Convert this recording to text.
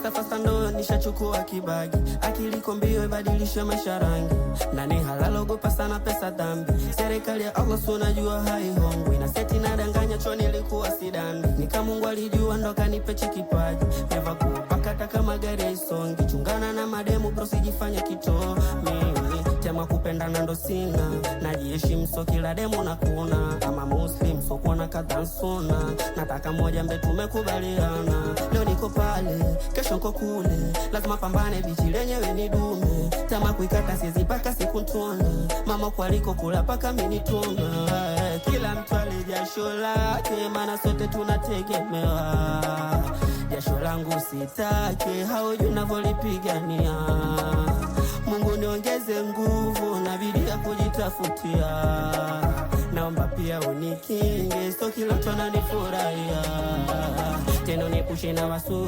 fasta fasta ndo nishachukua kibagi. Akili kombio ibadilisha maisha rangi. Nani halalogopa sana pesa dhambi. Serikali ya Allah sunajua haihongwi. Na seti nadanganya cho nilikuwa sidani. Nika Mungu alijua ndo kanipe kipaji. Never kupakata kama gari isongi. Chungana na mademu bro sijifanya kito. Mimi tema kupendana ndo sina. Najiheshimu so kila demo na kuna. Ama Muslim so kuona kadansona. Nataka moja mbe tumekubaliana. Leo niko pale, kesho niko kule. Lazima pambane bichi lenyewe ni dume. Tema kuikata siezi paka siku ntona. Mama kwa liko kula paka minitona. Kila mtu ali jasho lake, mana sote tunategemewa. Jasho langu sitake, haujui navyolipigania. Mungu niongeze nguvu na bidii ya kujitafutia. Naomba pia unikinge, so kila mtu ananifurahia. Tena niepushe na wasu